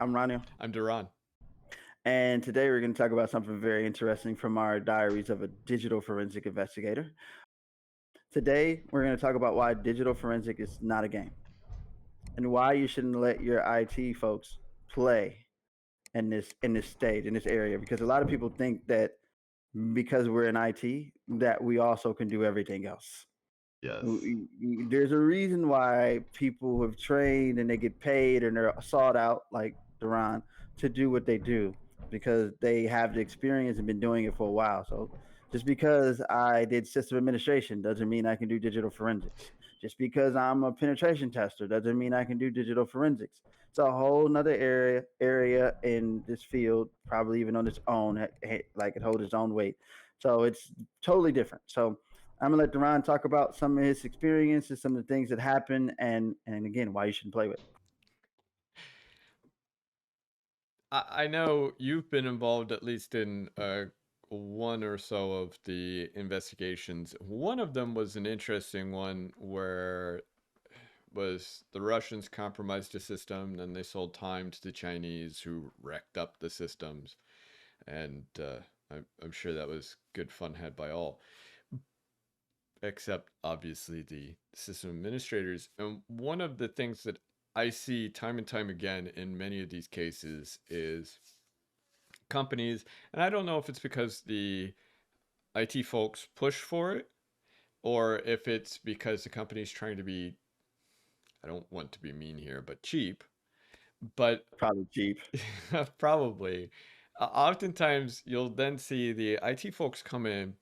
I'm Roniel, I'm DaRon. and today we're going to talk about something very interesting from our diaries of a digital forensic investigator. Today, we're going to talk about why digital forensic is not a game and why you shouldn't let your IT folks play in this stage in this area because a lot of people think that because we're in IT that we also can do everything else. Yes. There's a reason why people who have trained and they get paid and they're sought out like Duran to do what they do because they have the experience and been doing it for a while. So just because I did system administration doesn't mean I can do digital forensics. Just because I'm a penetration tester doesn't mean I can do digital forensics. It's a whole nother area in this field, probably even on its own, like it holds its own weight. So it's totally different. So I'm gonna let Duran talk about some of his experiences, some of the things that happen, and again why you shouldn't play with. I know you've been involved at least in one or so of the investigations. One of them was an interesting one where was the Russians compromised the system, then they sold time to the Chinese who wrecked up the systems, and I'm sure that was good fun had by all, except obviously the system administrators. And one of the things that I see time and time again in many of these cases is companies, and I don't know if it's because the IT folks push for it or if it's because the company's trying to be, I don't want to be mean here, but cheap, but Probably cheap. probably. Oftentimes you'll then see the IT folks come in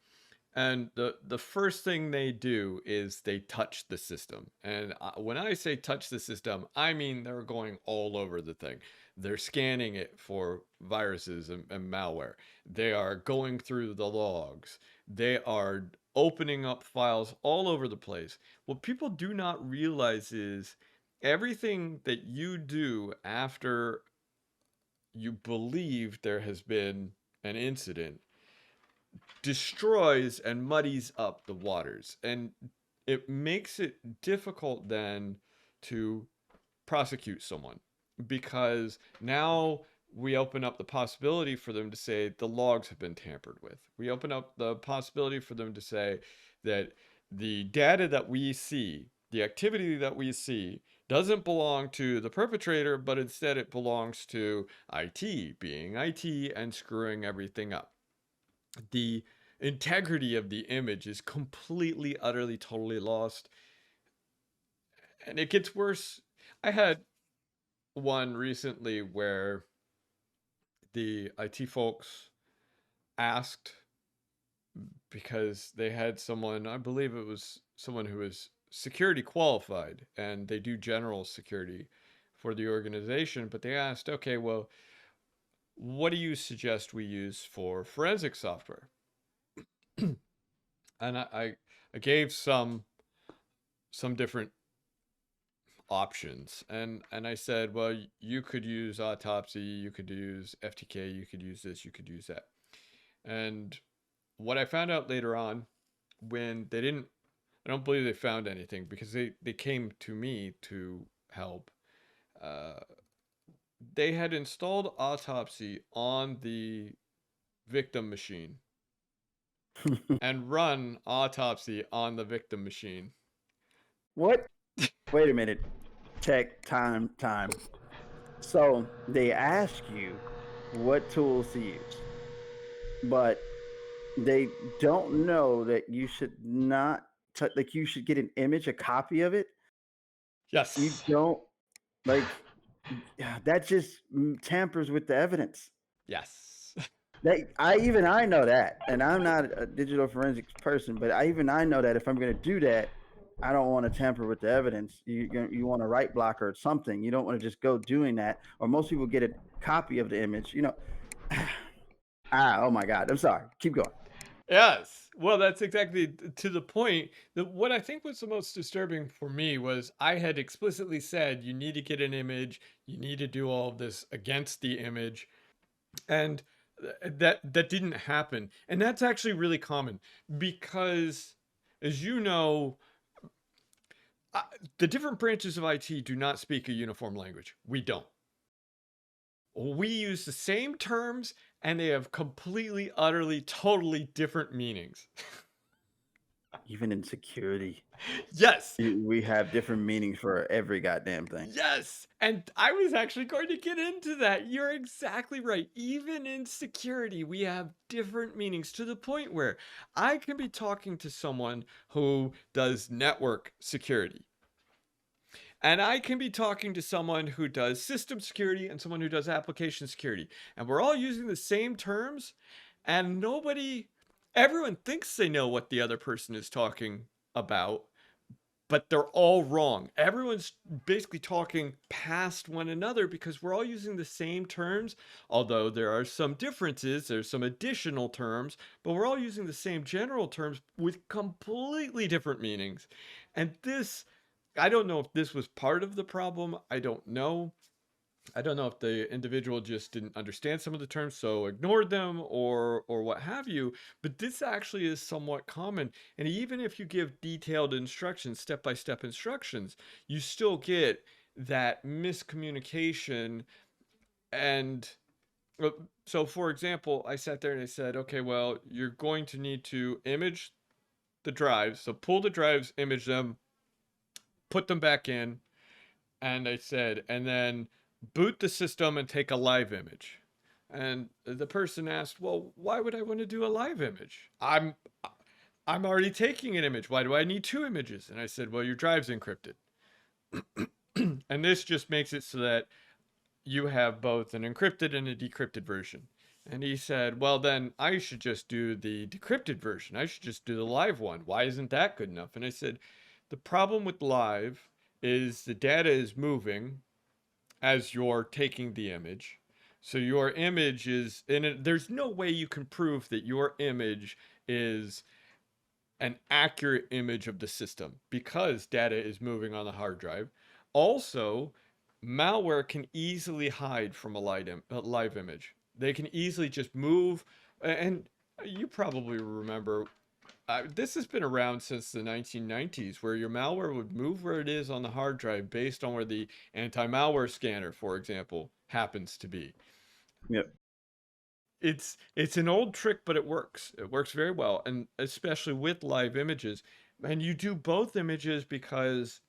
and the first thing they do is they touch the system. And when I say touch the system, I mean they're going all over the thing. They're scanning it for viruses and malware. They are going through the logs. They are opening up files all over the place. What people do not realize is everything that you do after you believe there has been an incident destroys and muddies up the waters. And it makes it difficult then to prosecute someone because now we open up the possibility for them to say the logs have been tampered with. We open up the possibility for them to say that the data that we see, the activity that we see, doesn't belong to the perpetrator, but instead it belongs to IT being IT and screwing everything up. The integrity of the image is completely, utterly, totally lost. And it gets worse. I had one recently where the IT folks asked because they had someone, I believe it was someone who was security qualified and they do general security for the organization, but they asked, okay, well, what do you suggest we use for forensic software? And I gave some different options and I said, well, you could use autopsy, you could use FTK, you could use this, you could use that. And what I found out later on, when they didn't, I don't believe they found anything because they came to me to help. uh, they had installed autopsy on the victim machine and run autopsy on the victim machine. What? Wait a minute. Check time. So they ask you what tools to use, but they don't know that you should not like you should get an image, a copy of it. You Yes. don't like yeah, that just tampers with the evidence. Yes. I know that, and I'm not a digital forensics person, but I know that if I'm going to do that, I don't want to tamper with the evidence. You want a write blocker or something. You don't want to just go doing that. Or most people get a copy of the image. Oh my God, I'm sorry. Keep going. Yes. Well, that's exactly to the point. That what I think was the most disturbing for me was I had explicitly said you need to get an image, you need to do all of this against the image, and that didn't happen. And that's actually really common because, as you know, uh, the different branches of IT do not speak a uniform language. We don't. we use the same terms and they have completely, utterly, totally different meanings. Even in security, Yes. we have different meanings for every goddamn thing. Yes. And I was actually going to get into that. You're exactly right. Even in security, we have different meanings to the point where I can be talking to someone who does network security. And I can be talking to someone who does system security and someone who does application security. And we're all using the same terms, and everyone thinks they know what the other person is talking about, but they're all wrong. Everyone's basically talking past one another because we're all using the same terms, although there are some differences, there's some additional terms, but we're all using the same general terms with completely different meanings. And I don't know if this was part of the problem. I don't know. I don't know if the individual just didn't understand some of the terms, so ignored them or what have you, but this actually is somewhat common. And even if you give detailed instructions, step-by-step instructions, you still get that miscommunication. And so for example, I sat there and I said, okay, well, you're going to need to image the drives. So pull the drives, image them, put them back in, and I said, and then boot the system and take a live image. And the person asked, well, why would I want to do a live image? I'm already taking an image. Why do I need two images? And I said, well, your drive's encrypted. And this just makes it so that you have both an encrypted and a decrypted version. And he said, well, then I should just do the decrypted version. I should just do the live one. Why isn't that good enough? And I said, the problem with live is the data is moving as you're taking the image. So your image is, there's no way you can prove that your image is an accurate image of the system because data is moving on the hard drive. Also, malware can easily hide from a live image. They can easily just move, and you probably remember this has been around since the 1990s, where your malware would move where it is on the hard drive based on where the anti-malware scanner, for example, happens to be. Yep. It's an old trick, but it works. It works very well, and especially with live images. And you do both images because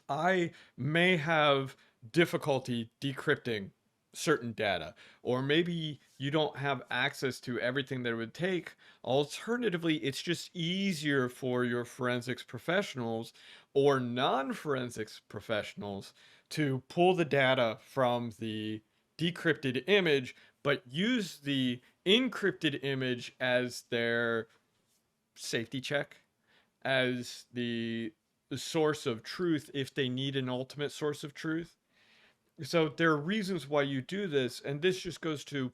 I may have difficulty decrypting certain data, or maybe you don't have access to everything that it would take. Alternatively, it's just easier for your forensics professionals or non-forensics professionals to pull the data from the decrypted image, but use the encrypted image as their safety check, as the source of truth if they need an ultimate source of truth. So there are reasons why you do this, and this just goes to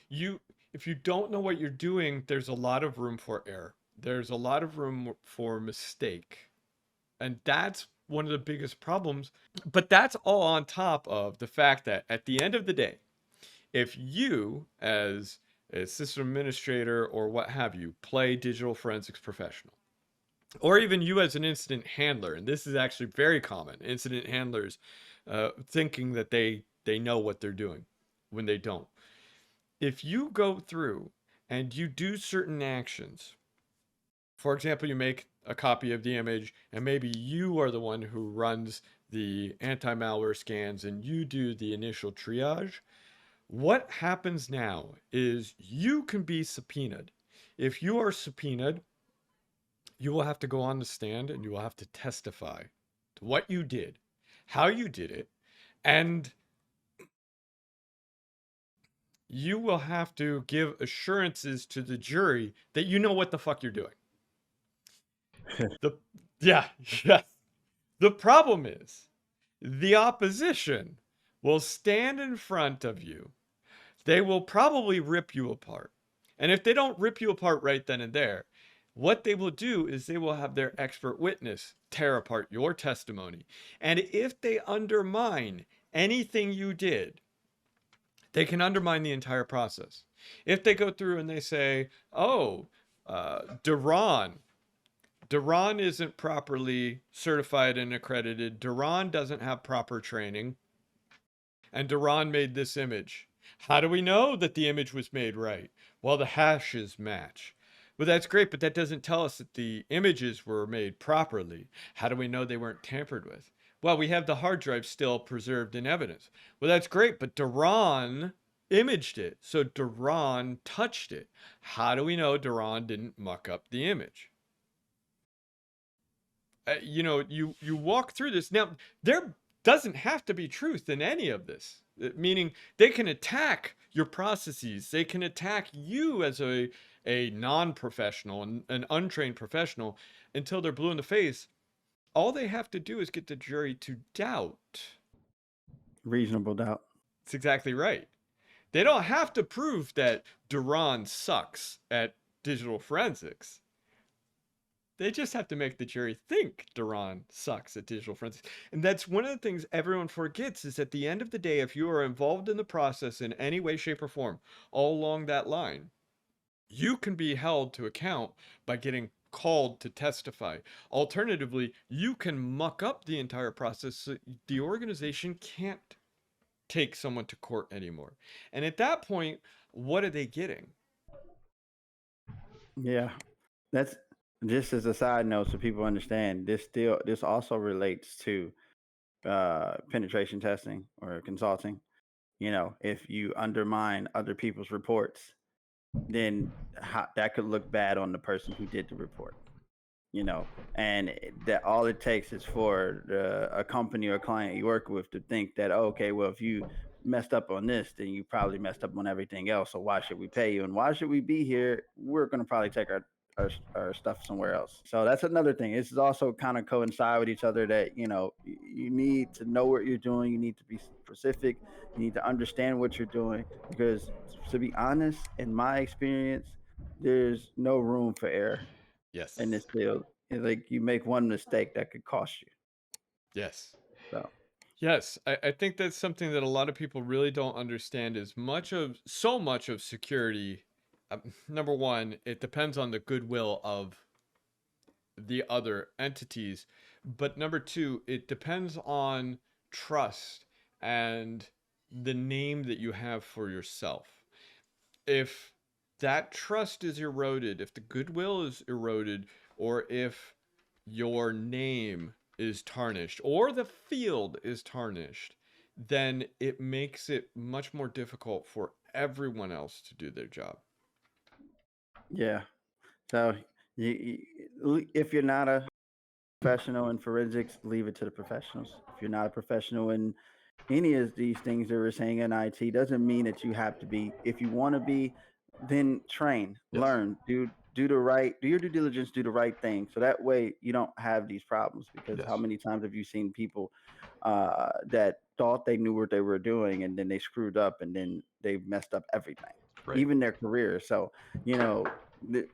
you. If you don't know what you're doing, there's a lot of room for error. There's a lot of room for mistake. And that's one of the biggest problems. But that's all on top of the fact that at the end of the day, if you, as a system administrator or what have you, play digital forensics professional, or even you as an incident handler, and this is actually very common, incident handlers thinking that they know what they're doing when they don't. If you go through and you do certain actions, for example, you make a copy of the image and maybe you are the one who runs the anti-malware scans and you do the initial triage, what happens now is you can be subpoenaed. If you are subpoenaed, you will have to go on the stand and you will have to testify to what you did, how you did it, and you will have to give assurances to the jury that you know what the fuck you're doing. Yeah, yes. The problem is the opposition will stand in front of you. They will probably rip you apart. And if they don't rip you apart right then and there, what they will do is they will have their expert witness tear apart your testimony. And if they undermine anything you did, they can undermine the entire process. If they go through and they say, oh, DaRon isn't properly certified and accredited, DaRon doesn't have proper training, and DaRon made this image. How do we know that the image was made right? Well, the hashes match. Well, that's great, but that doesn't tell us that the images were made properly. How do we know they weren't tampered with? Well, we have the hard drive still preserved in evidence. Well, that's great, but DaRon imaged it, so DaRon touched it. How do we know DaRon didn't muck up the image? You walk through this. Now, there doesn't have to be truth in any of this, meaning they can attack your processes. They can attack you as a non-professional and an untrained professional until they're blue in the face. All they have to do is get the jury to doubt. Reasonable doubt. It's exactly right. They don't have to prove that DaRon sucks at digital forensics. They just have to make the jury think DaRon sucks at digital forensics. And that's one of the things everyone forgets, is at the end of the day, if you are involved in the process in any way, shape, or form, all along that line, you can be held to account by getting called to testify. Alternatively, you can muck up the entire process so the organization can't take someone to court anymore. And at that point, what are they getting? Yeah, that's just as a side note, so people understand. This also relates to penetration testing or consulting. If you undermine other people's reports, then that could look bad on the person who did the report. And that all it takes is for a company or a client you work with to think that, oh, okay, well, if you messed up on this, then you probably messed up on everything else. So why should we pay you? And why should we be here? We're going to probably take our stuff somewhere else. So that's another thing. This is also kind of coincide with each other, that you need to know what you're doing. You need to be specific. You need to understand what you're doing, because, to be honest, in my experience, there's no room for error Yes. in this field. Like, you make one mistake that could cost you. Yes. So Yes, I think that's something that a lot of people really don't understand, is so much of security. Number one, it depends on the goodwill of the other entities. But number two, it depends on trust and the name that you have for yourself. If that trust is eroded, if the goodwill is eroded, or if your name is tarnished or the field is tarnished, then it makes it much more difficult for everyone else to do their job. yeah. So if you're not a professional in forensics, leave it to the professionals. If you're not a professional in any of these things that we're saying in IT, doesn't mean that you have to be. If you want to be, then train, Yes. learn, do your due diligence, do the right thing, so that way you don't have these problems. Because Yes. how many times have you seen people that thought they knew what they were doing, and then they screwed up, and then they messed up everything, Right. even their career. So the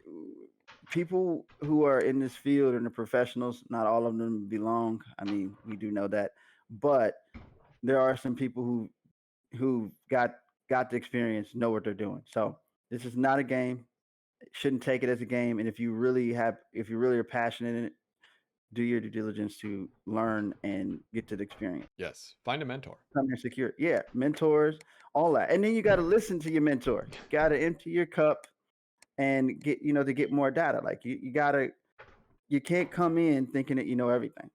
people who are in this field and the professionals, not all of them belong. I mean, we do know that, but there are some people who got the experience, know what they're doing. So this is not a game. Shouldn't take it as a game. And if you really are passionate in it, do your due diligence to learn and get to the experience. Yes. Find a mentor. Come here secure. Yeah, mentors, all that. And then you got to listen to your mentor. You got to empty your cup and get, to get more data. Like, you can't come in thinking that you know everything.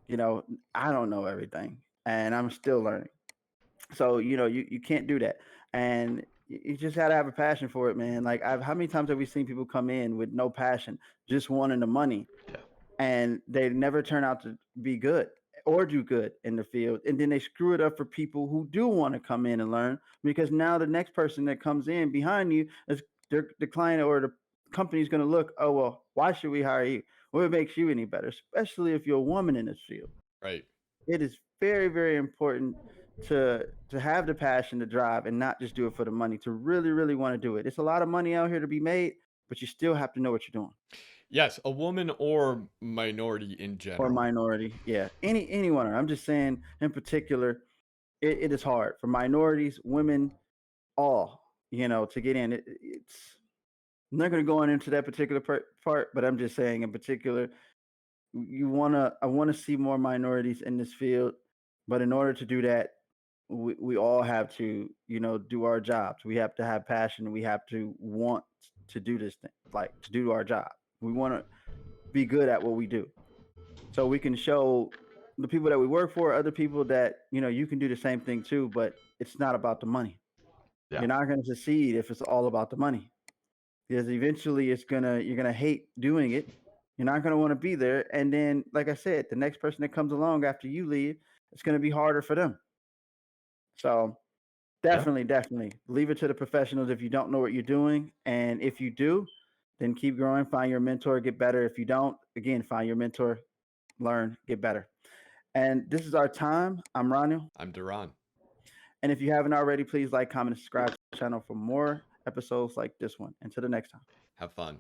I don't know everything, and I'm still learning. So you can't do that, and you just got to have a passion for it, man. Like, how many times have we seen people come in with no passion, just wanting the money, Yeah. and they never turn out to be good or do good in the field, and then they screw it up for people who do want to come in and learn, because now the next person that comes in behind you is the client or the company's going to look, oh, well, why should we hire you? What makes you any better, especially if you're a woman in this field? Right. It is very, very important to have the passion, to drive, and not just do it for the money, to really, really want to do it. It's a lot of money out here to be made, but you still have to know what you're doing. Yes, a woman or minority in general. Or minority. Yeah. Anyone. I'm just saying in particular, it is hard for minorities, women, all, to get in. I'm not going to go into that particular part, but I'm just saying in particular, I want to see more minorities in this field. But in order to do that, we all have to, do our jobs. We have to have passion. We have to want to do this thing, like to do our job. We want to be good at what we do, so we can show the people that we work for, other people that you can do the same thing too. But it's not about the money. Yeah. You're not going to succeed if it's all about the money, because eventually you're gonna hate doing it. You're not gonna want to be there, and then, like I said, the next person that comes along after you leave, it's gonna be harder for them. So Yeah. definitely leave it to the professionals if you don't know what you're doing, and if you do, then keep growing. Find your mentor, get better. If you don't, again, find your mentor, learn, get better. And this is our time. I'm Roniel, I'm DaRon. and if you haven't already, please like, comment, and subscribe to the channel for more episodes like this one. Until the next time. Have fun.